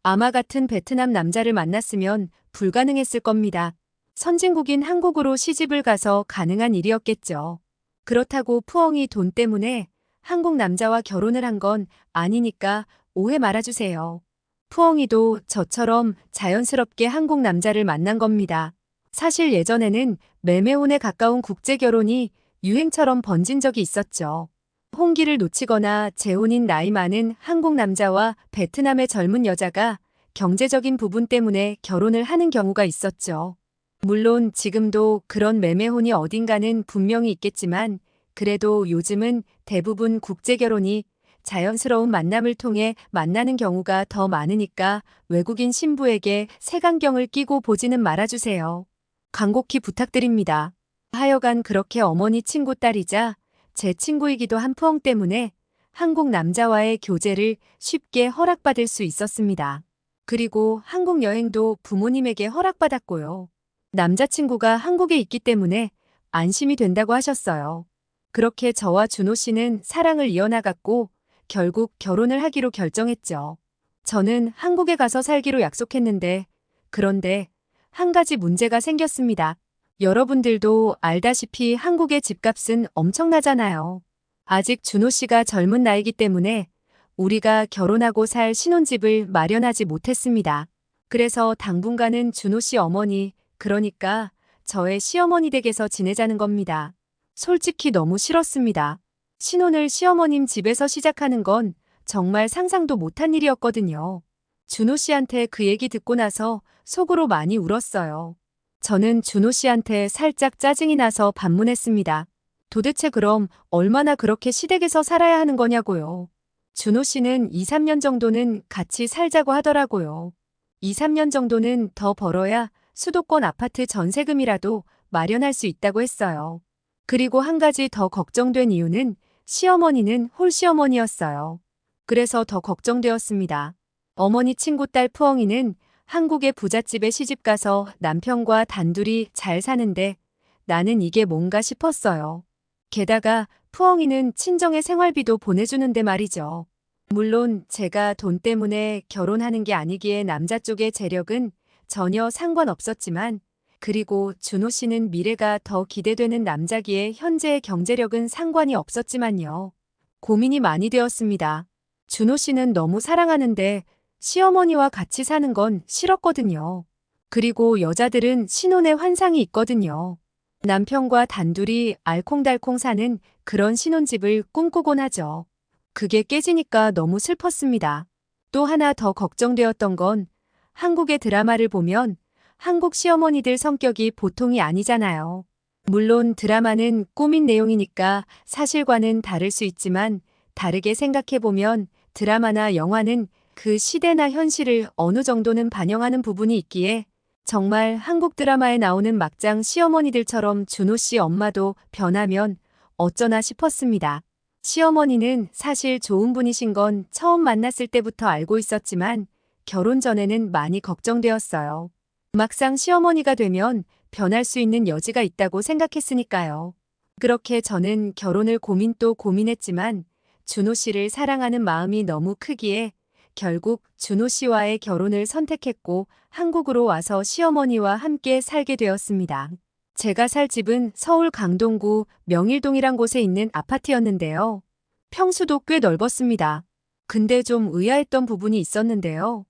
아마 같은 베트남 남자를 만났으면 불가능했을 겁니다. 선진국인 한국으로 시집을 가서 가능한 일이었겠죠. 그렇다고 푸엉이 돈 때문에 한국 남자와 결혼을 한 건 아니니까 오해 말아주세요. 푸엉이도 저처럼 자연스럽게 한국 남자를 만난 겁니다. 사실 예전에는 매매혼에 가까운 국제결혼이 유행처럼 번진 적이 있었죠. 홍기를 놓치거나 재혼인 나이 많은 한국 남자와 베트남의 젊은 여자가 경제적인 부분 때문에 결혼을 하는 경우가 있었죠. 물론 지금도 그런 매매혼이 어딘가는 분명히 있겠지만 그래도 요즘은 대부분 국제결혼이 자연스러운 만남을 통해 만나는 경우가 더 많으니까 외국인 신부에게 색안경을 끼고 보지는 말아주세요. 간곡히 부탁드립니다. 하여간 그렇게 어머니 친구 딸이자 제 친구이기도 한 푸엉 때문에 한국 남자와의 교제를 쉽게 허락받을 수 있었습니다. 그리고 한국 여행도 부모님에게 허락받았고요. 남자친구가 한국에 있기 때문에 안심이 된다고 하셨어요. 그렇게 저와 준호 씨는 사랑을 이어나갔고 결국 결혼을 하기로 결정했죠. 저는 한국에 가서 살기로 약속했는데 그런데 한 가지 문제가 생겼습니다. 여러분들도 알다시피 한국의 집값은 엄청나잖아요. 아직 준호 씨가 젊은 나이기 때문에 우리가 결혼하고 살 신혼집을 마련하지 못했습니다. 그래서 당분간은 준호 씨 어머니, 그러니까 저의 시어머니 댁에서 지내자는 겁니다. 솔직히 너무 싫었습니다. 신혼을 시어머님 집에서 시작하는 건 정말 상상도 못한 일이었거든요. 준호 씨한테 그 얘기 듣고 나서 속으로 많이 울었어요. 저는 준호 씨한테 살짝 짜증이 나서 반문했습니다. 도대체 그럼 얼마나 그렇게 시댁에서 살아야 하는 거냐고요. 준호 씨는 2, 3년 정도는 같이 살자고 하더라고요. 2, 3년 정도는 더 벌어야 수도권 아파트 전세금이라도 마련할 수 있다고 했어요. 그리고 한 가지 더 걱정된 이유는 시어머니는 홀시어머니였어요. 그래서 더 걱정되었습니다. 어머니 친구 딸 푸엉이는 한국의 부잣집에 시집가서 남편과 단둘이 잘 사는데 나는 이게 뭔가 싶었어요. 게다가 푸엉이는 친정의 생활비도 보내주는데 말이죠. 물론 제가 돈 때문에 결혼하는 게 아니기에 남자 쪽의 재력은 전혀 상관없었지만, 그리고 준호 씨는 미래가 더 기대되는 남자기에 현재의 경제력은 상관이 없었지만요. 고민이 많이 되었습니다. 준호 씨는 너무 사랑하는데 시어머니와 같이 사는 건 싫었거든요. 그리고 여자들은 신혼의 환상이 있거든요. 남편과 단둘이 알콩달콩 사는 그런 신혼집을 꿈꾸곤 하죠. 그게 깨지니까 너무 슬펐습니다. 또 하나 더 걱정되었던 건 한국의 드라마를 보면 한국 시어머니들 성격이 보통이 아니잖아요. 물론 드라마는 꾸민 내용이니까 사실과는 다를 수 있지만 다르게 생각해보면 드라마나 영화는 그 시대나 현실을 어느 정도는 반영하는 부분이 있기에 정말 한국 드라마에 나오는 막장 시어머니들처럼 준호 씨 엄마도 변하면 어쩌나 싶었습니다. 시어머니는 사실 좋은 분이신 건 처음 만났을 때부터 알고 있었지만 결혼 전에는 많이 걱정되었어요. 막상 시어머니가 되면 변할 수 있는 여지가 있다고 생각했으니까요. 그렇게 저는 결혼을 고민 또 고민했지만 준호 씨를 사랑하는 마음이 너무 크기에 결국 준호 씨와의 결혼을 선택했고 한국으로 와서 시어머니와 함께 살게 되었습니다. 제가 살 집은 서울 강동구 명일동이란 곳에 있는 아파트였는데요. 평수도 꽤 넓었습니다. 근데 좀 의아했던 부분이 있었는데요.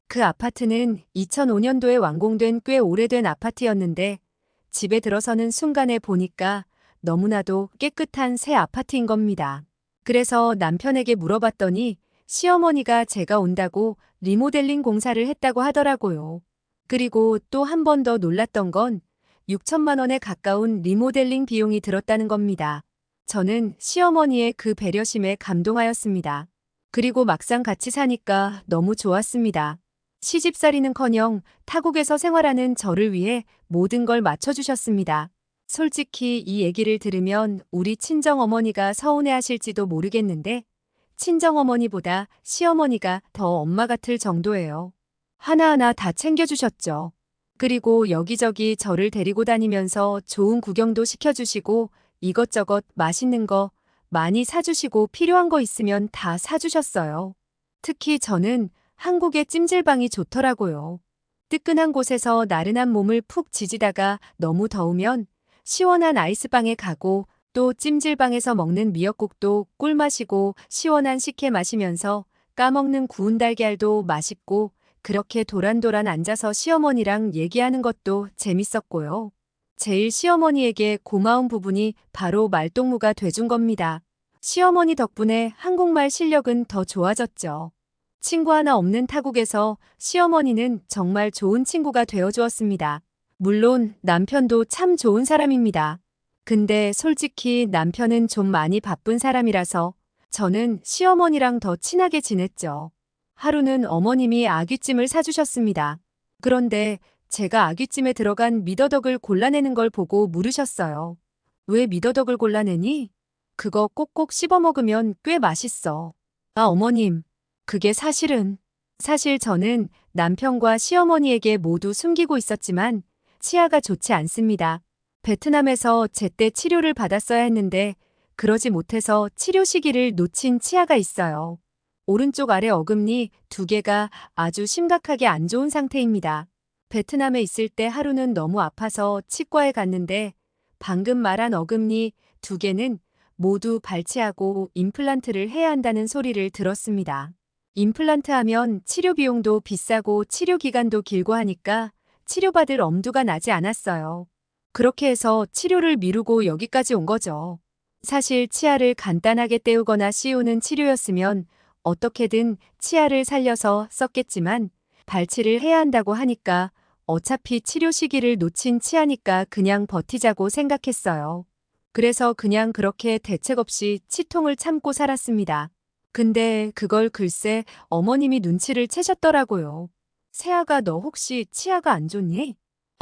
그 아파트는 2005년도에 완공된 꽤 오래된 아파트였는데 집에 들어서는 순간에 보니까 너무나도 깨끗한 새 아파트인 겁니다. 그래서 남편에게 물어봤더니 시어머니가 제가 온다고 리모델링 공사를 했다고 하더라고요. 그리고 또 한 번 더 놀랐던 건 6천만 원에 가까운 리모델링 비용이 들었다는 겁니다. 저는 시어머니의 그 배려심에 감동하였습니다. 그리고 막상 같이 사니까 너무 좋았습니다. 시집살이는커녕 타국에서 생활하는 저를 위해 모든 걸 맞춰주셨습니다. 솔직히 이 얘기를 들으면 우리 친정어머니가 서운해하실지도 모르겠는데 친정어머니보다 시어머니가 더 엄마 같을 정도예요. 하나하나 다 챙겨주셨죠. 그리고 여기저기 저를 데리고 다니면서 좋은 구경도 시켜주시고 이것저것 맛있는 거 많이 사주시고 필요한 거 있으면 다 사주셨어요. 특히 저는 한국의 찜질방이 좋더라고요. 뜨끈한 곳에서 나른한 몸을 푹 지지다가 너무 더우면 시원한 아이스방에 가고 또 찜질방에서 먹는 미역국도 꿀맛이고 시원한 식혜 마시면서 까먹는 구운 달걀도 맛있고 그렇게 도란도란 앉아서 시어머니랑 얘기하는 것도 재밌었고요. 제일 시어머니에게 고마운 부분이 바로 말동무가 돼준 겁니다. 시어머니 덕분에 한국말 실력은 더 좋아졌죠. 친구 하나 없는 타국에서 시어머니는 정말 좋은 친구가 되어주었습니다. 물론 남편도 참 좋은 사람입니다. 근데 솔직히 남편은 좀 많이 바쁜 사람이라서 저는 시어머니랑 더 친하게 지냈죠. 하루는 어머님이 아귀찜을 사주셨습니다. 그런데 제가 아귀찜에 들어간 미더덕을 골라내는 걸 보고 물으셨어요. 왜 미더덕을 골라내니? 그거 꼭꼭 씹어 먹으면 꽤 맛있어. 아, 어머님. 그게 사실 저는 남편과 시어머니에게 모두 숨기고 있었지만 치아가 좋지 않습니다. 베트남에서 제때 치료를 받았어야 했는데 그러지 못해서 치료 시기를 놓친 치아가 있어요. 오른쪽 아래 어금니 2개가 아주 심각하게 안 좋은 상태입니다. 베트남에 있을 때 하루는 너무 아파서 치과에 갔는데 방금 말한 어금니 2개는 모두 발치하고 임플란트를 해야 한다는 소리를 들었습니다. 임플란트 하면 치료 비용도 비싸고 치료 기간도 길고 하니까 치료받을 엄두가 나지 않았어요. 그렇게 해서 치료를 미루고 여기까지 온 거죠. 사실 치아를 간단하게 떼우거나 씌우는 치료였으면 어떻게든 치아를 살려서 썼겠지만 발치를 해야 한다고 하니까 어차피 치료 시기를 놓친 치아니까 그냥 버티자고 생각했어요. 그래서 그냥 그렇게 대책 없이 치통을 참고 살았습니다. 근데 그걸 글쎄 어머님이 눈치를 채셨더라고요. 세아가 너 혹시 치아가 안 좋니?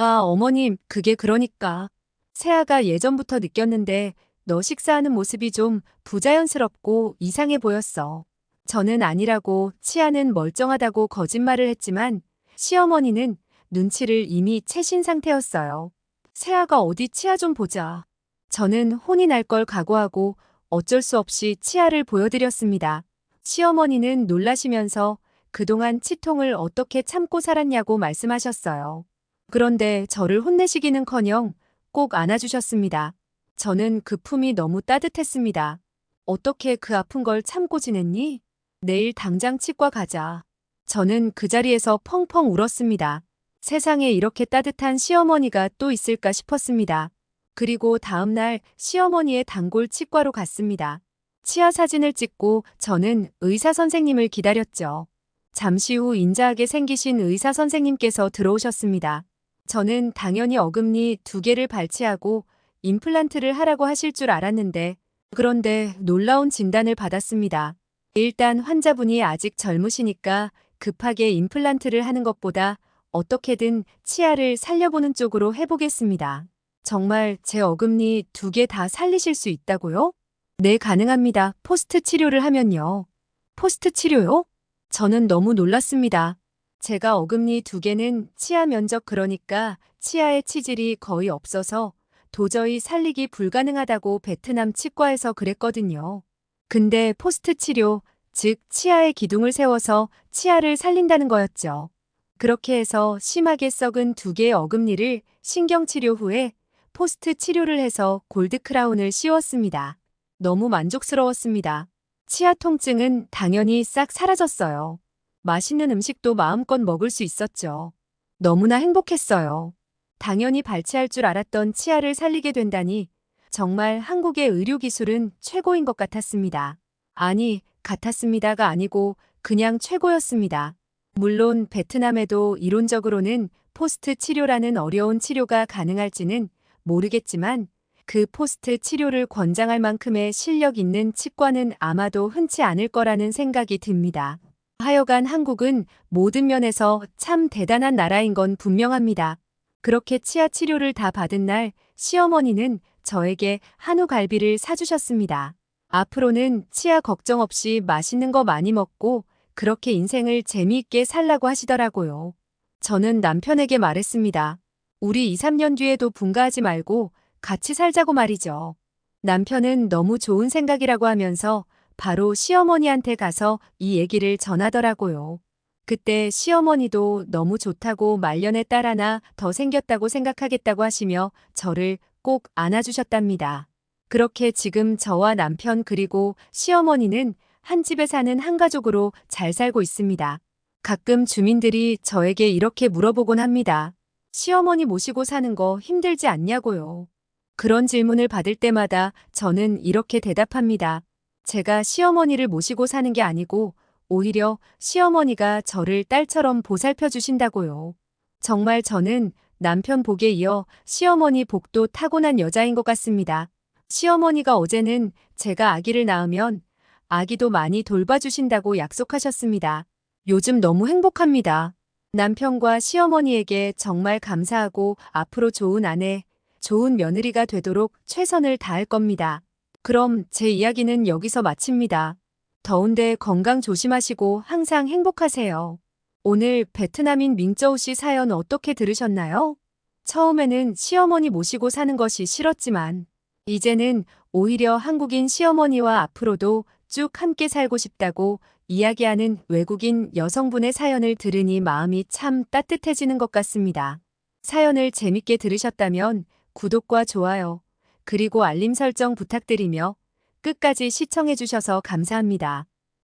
아, 어머님, 그게 그러니까. 세아가 예전부터 느꼈는데 너 식사하는 모습이 좀 부자연스럽고 이상해 보였어. 저는 아니라고 치아는 멀쩡하다고 거짓말을 했지만 시어머니는 눈치를 이미 채신 상태였어요. 세아가 어디 치아 좀 보자. 저는 혼이 날 걸 각오하고 어쩔 수 없이 치아를 보여드렸습니다. 시어머니는 놀라시면서 그동안 치통을 어떻게 참고 살았냐고 말씀하셨어요. 그런데 저를 혼내시기는커녕 꼭 안아주셨습니다. 저는 그 품이 너무 따뜻했습니다. 어떻게 그 아픈 걸 참고 지냈니? 내일 당장 치과 가자. 저는 그 자리에서 펑펑 울었습니다. 세상에 이렇게 따뜻한 시어머니가 또 있을까 싶었습니다. 그리고 다음날 시어머니의 단골 치과로 갔습니다. 치아 사진을 찍고 저는 의사 선생님을 기다렸죠. 잠시 후 인자하게 생기신 의사 선생님께서 들어오셨습니다. 저는 당연히 어금니 2개를 발치하고 임플란트를 하라고 하실 줄 알았는데, 그런데 놀라운 진단을 받았습니다. 일단 환자분이 아직 젊으시니까 급하게 임플란트를 하는 것보다 어떻게든 치아를 살려보는 쪽으로 해보겠습니다. 정말 제 어금니 2개 다 살리실 수 있다고요? 네, 가능합니다. 포스트 치료를 하면요. 포스트 치료요? 저는 너무 놀랐습니다. 제가 어금니 2개는 치아 면적, 그러니까 치아의 치질이 거의 없어서 도저히 살리기 불가능하다고 베트남 치과에서 그랬거든요. 근데 포스트 치료, 즉 치아의 기둥을 세워서 치아를 살린다는 거였죠. 그렇게 해서 심하게 썩은 2개의 어금니를 신경치료 후에 포스트 치료를 해서 골드 크라운을 씌웠습니다. 너무 만족스러웠습니다. 치아 통증은 당연히 싹 사라졌어요. 맛있는 음식도 마음껏 먹을 수 있었죠. 너무나 행복했어요. 당연히 발치할 줄 알았던 치아를 살리게 된다니 정말 한국의 의료기술은 최고인 것 같았습니다. 아니, 같았습니다가 아니고 그냥 최고였습니다. 물론 베트남에도 이론적으로는 포스트 치료라는 어려운 치료가 가능할지는 모르겠지만 그 포스트 치료를 권장할 만큼의 실력 있는 치과는 아마도 흔치 않을 거라는 생각이 듭니다. 하여간 한국은 모든 면에서 참 대단한 나라인 건 분명합니다. 그렇게 치아 치료를 다 받은 날 시어머니는 저에게 한우갈비를 사주셨습니다. 앞으로는 치아 걱정 없이 맛있는 거 많이 먹고 그렇게 인생을 재미있게 살라고 하시더라고요. 저는 남편에게 말했습니다. 우리 2, 3년 뒤에도 분가하지 말고 같이 살자고 말이죠. 남편은 너무 좋은 생각이라고 하면서 바로 시어머니한테 가서 이 얘기를 전하더라고요. 그때 시어머니도 너무 좋다고 말년에 딸 하나 더 생겼다고 생각하겠다고 하시며 저를 꼭 안아주셨답니다. 그렇게 지금 저와 남편 그리고 시어머니는 한 집에 사는 한 가족으로 잘 살고 있습니다. 가끔 주민들이 저에게 이렇게 물어보곤 합니다. 시어머니 모시고 사는 거 힘들지 않냐고요. 그런 질문을 받을 때마다 저는 이렇게 대답합니다. 제가 시어머니를 모시고 사는 게 아니고 오히려 시어머니가 저를 딸처럼 보살펴 주신다고요. 정말 저는 남편 복에 이어 시어머니 복도 타고난 여자인 것 같습니다. 시어머니가 어제는 제가 아기를 낳으면 아기도 많이 돌봐주신다고 약속하셨습니다. 요즘 너무 행복합니다. 남편과 시어머니에게 정말 감사하고 앞으로 좋은 아내, 좋은 며느리가 되도록 최선을 다할 겁니다. 그럼 제 이야기는 여기서 마칩니다. 더운데 건강 조심하시고 항상 행복하세요. 오늘 베트남인 민쩌우 씨 사연 어떻게 들으셨나요? 처음에는 시어머니 모시고 사는 것이 싫었지만 이제는 오히려 한국인 시어머니와 앞으로도 쭉 함께 살고 싶다고 이야기하는 외국인 여성분의 사연을 들으니 마음이 참 따뜻해지는 것 같습니다. 사연을 재밌게 들으셨다면 구독과 좋아요, 그리고 알림 설정 부탁드리며 끝까지 시청해주셔서 감사합니다.